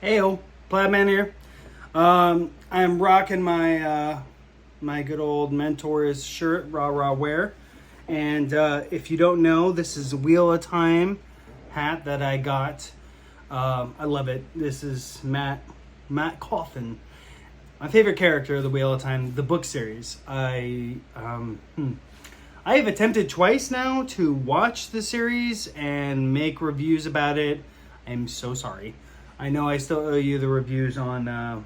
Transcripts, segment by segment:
Heyo, Plaidman here. I'm rocking my good old Mentors shirt, rah rah wear. And if you don't know, this is a Wheel of Time hat that I got. I love it. This is Matt Coffin, my favorite character of the Wheel of Time, the book series. I have attempted twice now to watch the series and make reviews about it. I'm so sorry. I know I still owe you the reviews on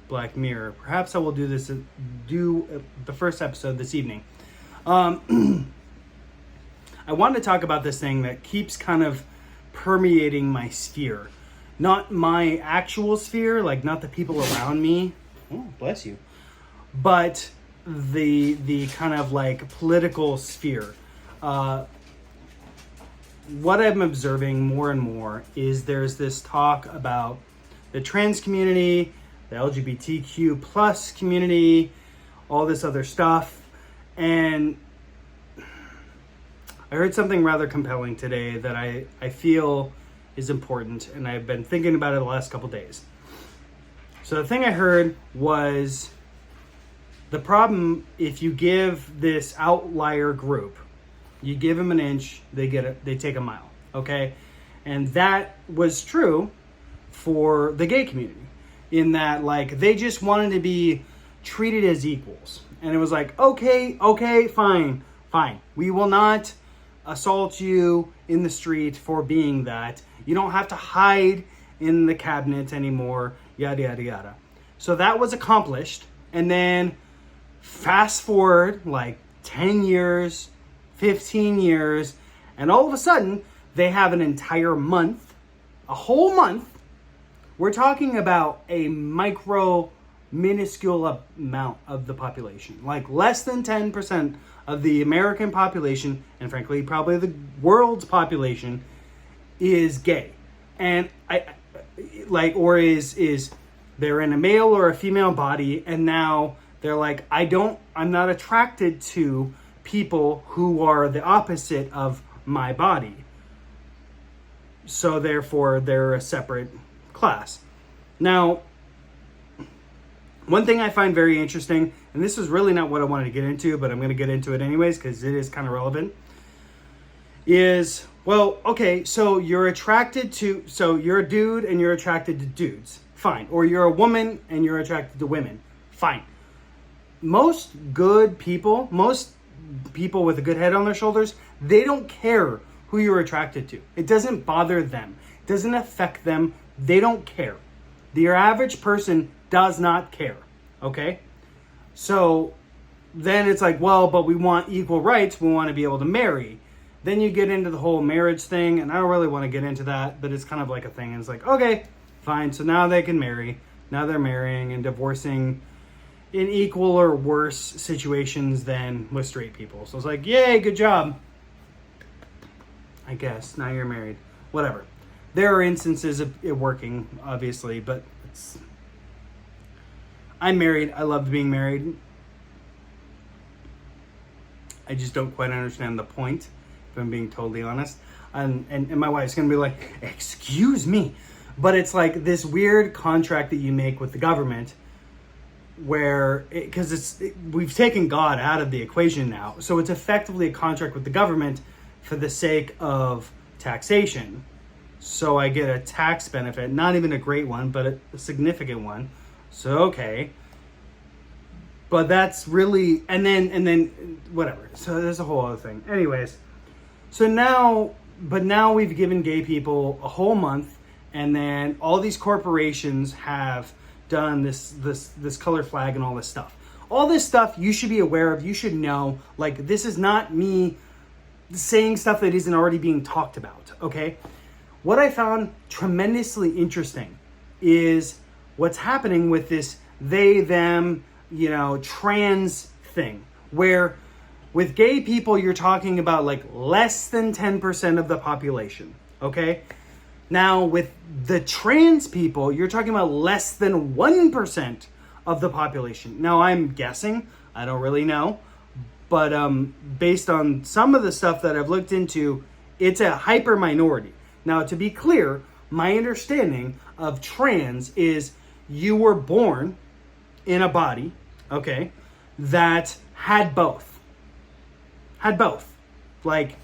Black Mirror. Perhaps I will do the first episode this evening. I want to talk about this thing that keeps kind of permeating my sphere. Not my actual sphere, like not the people around me. Oh, bless you. But the kind of like political sphere. What I'm observing more and more is there's this talk about the trans community, the LGBTQ plus community, all this other stuff. And I heard something rather compelling today that I feel is important, and I've been thinking about it the last couple days. So the thing I heard was the problem if you give this outlier group, you give them an inch, they take a mile, okay? And that was true for the gay community in that, like, they just wanted to be treated as equals. And it was like, okay, fine. We will not assault you in the street for being that. You don't have to hide in the cabinet anymore, yada, yada, yada. So that was accomplished. And then fast forward like 10 years, 15 years, and all of a sudden they have an entire month, a whole month. We're talking about a minuscule amount of the population, like less than 10% of the American population, and frankly, probably the world's population, is gay. And is they're in a male or a female body, and now they're like, I'm not attracted to people who are the opposite of my body. So therefore, they're a separate class. Now, one thing I find very interesting, and this is really not what I wanted to get into, but I'm going to get into it anyways because it is kind of relevant, is, well, okay, so you're a dude and you're attracted to dudes. Fine. Or you're a woman and you're attracted to women. Fine. Most people with a good head on their shoulders, they don't care who you're attracted to. It doesn't bother them. It doesn't affect them. They don't care. Your average person does not care. Okay? So then it's like, well, but we want equal rights. We want to be able to marry. Then you get into the whole marriage thing, and I don't really want to get into that, but it's kind of like a thing. And it's like, okay, fine. So now they can marry. Now they're marrying and divorcing in equal or worse situations than with straight people. So it's like, yay, good job. I guess. Now you're married. Whatever. There are instances of it working, obviously, but I'm married. I loved being married. I just don't quite understand the point, if I'm being totally honest. And my wife's going to be like, excuse me. But it's like this weird contract that you make with the government where, because we've taken God out of the equation now. So it's effectively a contract with the government for the sake of taxation. So I get a tax benefit, not even a great one, but a significant one. So, okay. But that's really, and then whatever. So there's a whole other thing. Anyways, now we've given gay people a whole month, and then all these corporations have done this color flag and all this stuff. All this stuff you should be aware of. You should know, like, this is not me saying stuff that isn't already being talked about, okay? What I found tremendously interesting is what's happening with this they, them, trans thing, where with gay people, you're talking about like less than 10% of the population, okay? Now, with the trans people, you're talking about less than 1% of the population. Now, I'm guessing, I don't really know, but based on some of the stuff that I've looked into, it's a hyper minority. Now, to be clear, my understanding of trans is you were born in a body, okay, that had both. Like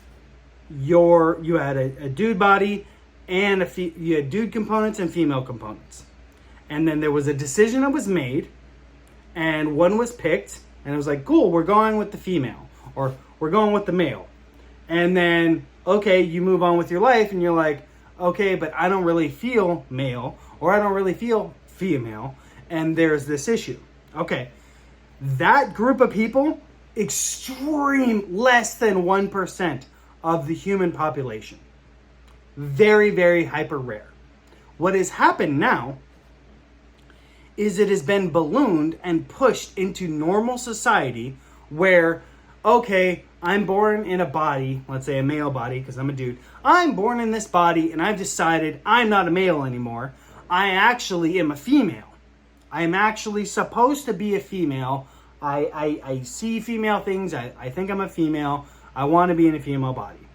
you had a dude body and you had dude components and female components. And then there was a decision that was made and one was picked and it was like, cool, we're going with the female or we're going with the male. And then, okay, you move on with your life and you're like, okay, but I don't really feel male or I don't really feel female. And there's this issue. Okay, that group of people, extreme, less than 1% of the human population. Very, very hyper rare. What has happened now is it has been ballooned and pushed into normal society where, okay, I'm born in a body, let's say a male body, because I'm a dude. I'm born in this body and I've decided I'm not a male anymore. I actually am a female. I'm actually supposed to be a female. I see female things. I think I'm a female. I want to be in a female body.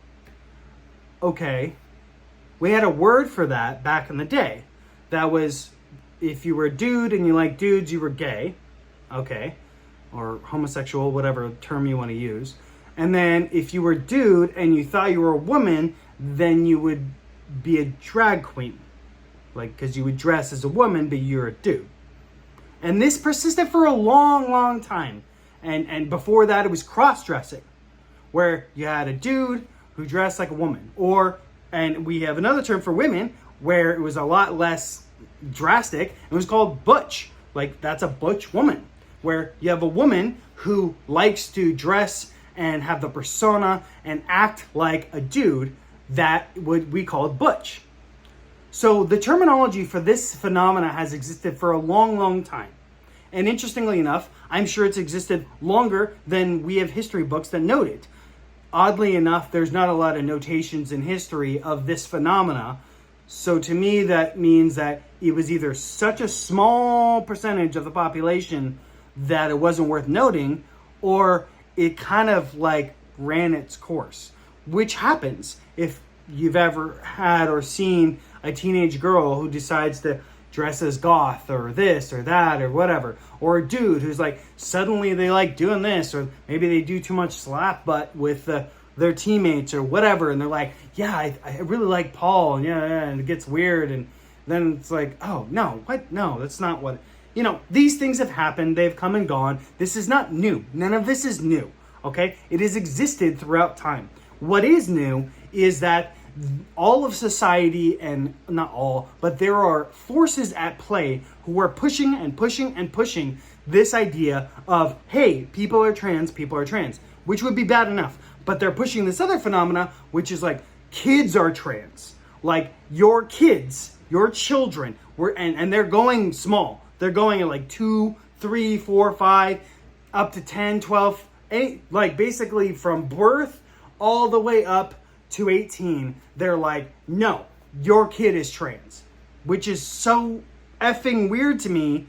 Okay. We had a word for that back in the day. That was if you were a dude and you like dudes, you were gay. Okay. Or homosexual, whatever term you want to use. And then if you were a dude and you thought you were a woman, then you would be a drag queen. Like, because you would dress as a woman, but you're a dude. And this persisted for a long, long time. And before that, it was cross-dressing, where you had a dude who dressed like a woman. And we have another term for women, where it was a lot less drastic. It was called butch. Like, that's a butch woman, where you have a woman who likes to dress and have the persona and act like a dude. That would we call butch. So the terminology for this phenomena has existed for a long, long time. And interestingly enough, I'm sure it's existed longer than we have history books that note it. Oddly enough, there's not a lot of notations in history of this phenomena. So to me, that means that it was either such a small percentage of the population that it wasn't worth noting, or it kind of like ran its course, which happens if you've ever had or seen a teenage girl who decides to dress as goth or this or that or whatever, or a dude who's like suddenly they like doing this, or maybe they do too much slap butt with their teammates or whatever, and they're like, yeah, I really like Paul, and yeah, and it gets weird, and then it's like, oh no, what? No, that's not what. These things have happened. They've come and gone. This is not new. None of this is new. Okay, it has existed throughout time. What is new is that all of society, and not all, but there are forces at play who are pushing and pushing and pushing this idea of, hey, people are trans, which would be bad enough. But they're pushing this other phenomena, which is like, kids are trans. Like, your kids, your children, and they're going small. They're going at like 2, 3, 4, 5, up to 10, 12, 8, like basically from birth all the way up to 18, they're like, no, your kid is trans, which is so effing weird to me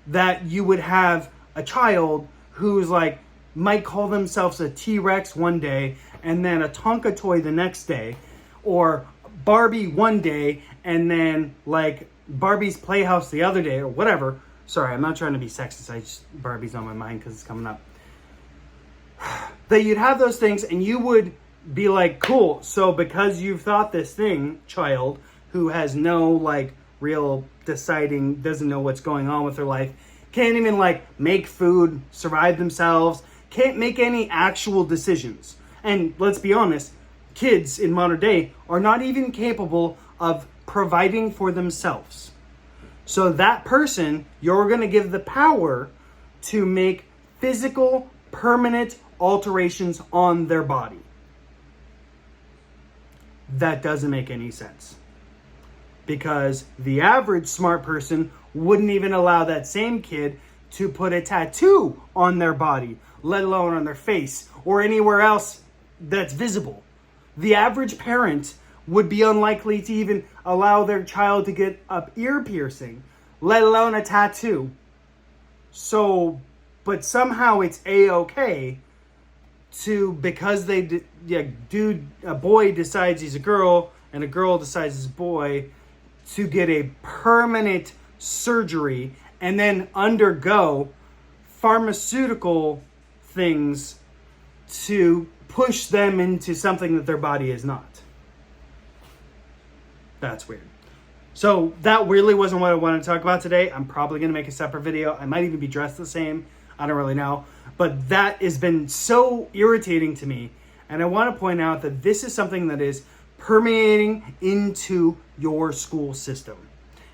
that you would have a child who's like, might call themselves a T-Rex one day and then a Tonka toy the next day, or Barbie one day and then like Barbie's Playhouse the other day or whatever. Sorry, I'm not trying to be sexist. Barbie's on my mind because it's coming up. That you'd have those things and you would be like, cool, so because you've thought this thing, child, who has no like real deciding, doesn't know what's going on with her life, can't even like make food, survive themselves, can't make any actual decisions. And let's be honest, kids in modern day are not even capable of providing for themselves. So that person, you're going to give the power to make physical, permanent alterations on their body. That doesn't make any sense. Because the average smart person wouldn't even allow that same kid to put a tattoo on their body, let alone on their face or anywhere else that's visible. The average parent would be unlikely to even allow their child to get an ear piercing, let alone a tattoo. So, but somehow it's a-okay to, because a boy decides he's a girl and a girl decides he's a boy, to get a permanent surgery and then undergo pharmaceutical things to push them into something that their body is not. That's weird. So that really wasn't what I wanted to talk about today. I'm probably going to make a separate video. I might even be dressed the same. I don't really know. But that has been so irritating to me. And I want to point out that this is something that is permeating into your school system.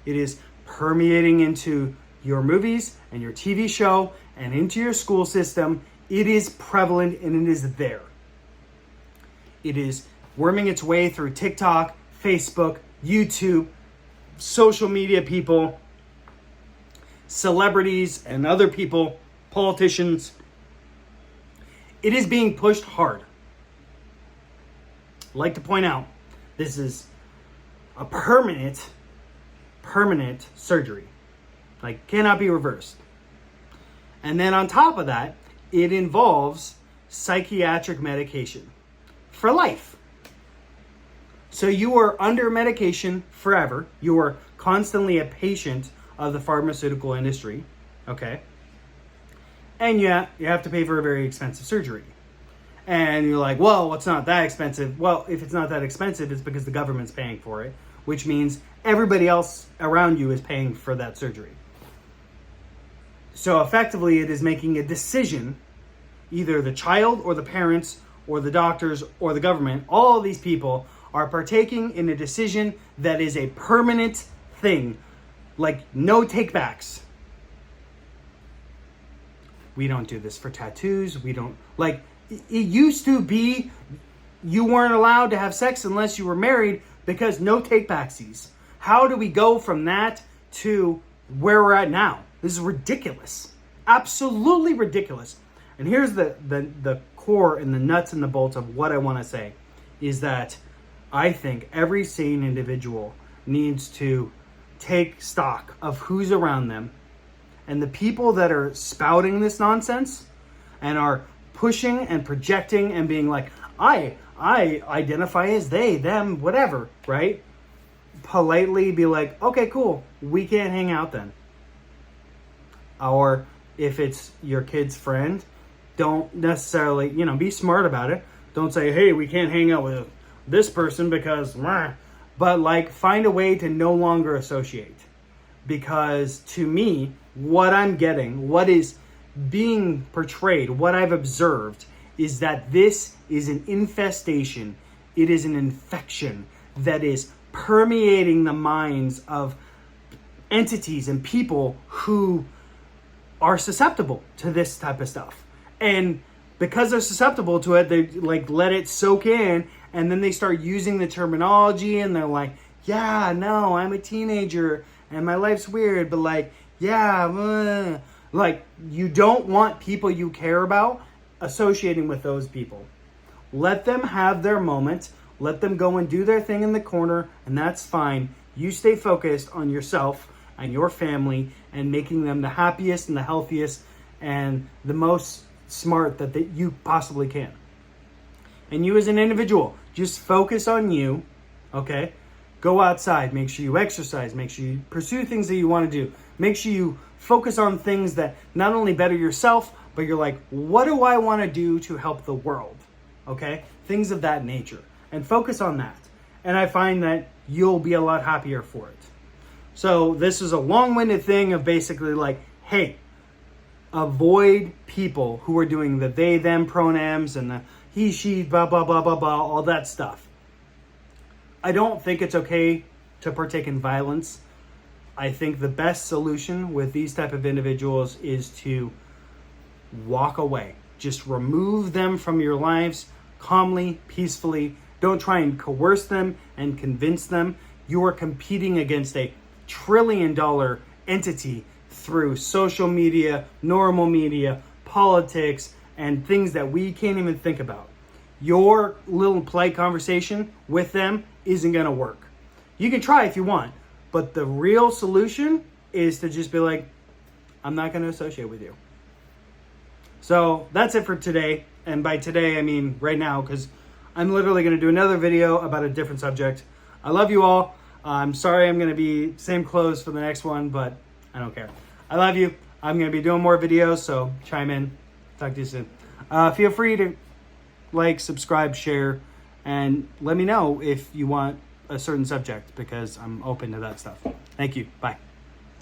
It is permeating into your movies and your TV show and into your school system. It is prevalent and it is there. It is worming its way through TikTok, Facebook, YouTube, social media people, celebrities and other people, politicians. It is being pushed hard. I'd like to point out, this is a permanent surgery. Like, cannot be reversed. And then on top of that, it involves psychiatric medication for life. So you are under medication forever. You are constantly a patient of the pharmaceutical industry, okay? And you have to pay for a very expensive surgery. And you're like, well, it's not that expensive. Well, if it's not that expensive, it's because the government's paying for it, which means everybody else around you is paying for that surgery. So effectively, it is making a decision, either the child or the parents or the doctors or the government, all of these people are partaking in a decision that is a permanent thing, like no takebacks. We don't do this for tattoos. We don't, like, it used to be you weren't allowed to have sex unless you were married because no takebacksies. How do we go from that to where we're at now? This is ridiculous. Absolutely ridiculous. And here's the core and the nuts and the bolts of what I want to say is that I think every sane individual needs to take stock of who's around them, and the people that are spouting this nonsense and are pushing and projecting and being like, I identify as they, them, whatever, right? Politely be like, okay, cool, we can't hang out then. Or if it's your kid's friend, don't necessarily, be smart about it. Don't say, hey, we can't hang out with this person because, but like find a way to no longer associate. Because to me, what I'm getting, what is being portrayed, what I've observed is that this is an infestation. It is an infection that is permeating the minds of entities and people who are susceptible to this type of stuff. And because they're susceptible to it, they like let it soak in, and then they start using the terminology and they're like, yeah, no, I'm a teenager and my life's weird, but like, yeah, like you don't want people you care about associating with those people. Let them have their moment. Let them go and do their thing in the corner, and that's fine. You stay focused on yourself and your family and making them the happiest and the healthiest and the most smart that you possibly can. And you as an individual, just focus on you, okay? Go outside, make sure you exercise, make sure you pursue things that you want to do. Make sure you focus on things that not only better yourself, but you're like, what do I want to do to help the world? Okay? Things of that nature. And focus on that. And I find that you'll be a lot happier for it. So this is a long-winded thing of basically like, hey, avoid people who are doing the they, them pronouns and the he, she, blah, blah, blah, blah, blah, all that stuff. I don't think it's okay to partake in violence. I think the best solution with these type of individuals is to walk away. Just remove them from your lives calmly, peacefully. Don't try and coerce them and convince them. You are competing against a $1 trillion entity through social media, normal media, politics, and things that we can't even think about. Your little polite conversation with them isn't going to work. You can try if you want, but the real solution is to just be like, I'm not going to associate with you. So that's it for today. And by today, I mean right now, because I'm literally going to do another video about a different subject. I love you all. I'm sorry I'm going to be same clothes for the next one, but I don't care. I love you. I'm going to be doing more videos, so chime in. Talk to you soon. Feel free to like, subscribe, share, and let me know if you want a certain subject, because I'm open to that stuff. Thank you. Bye.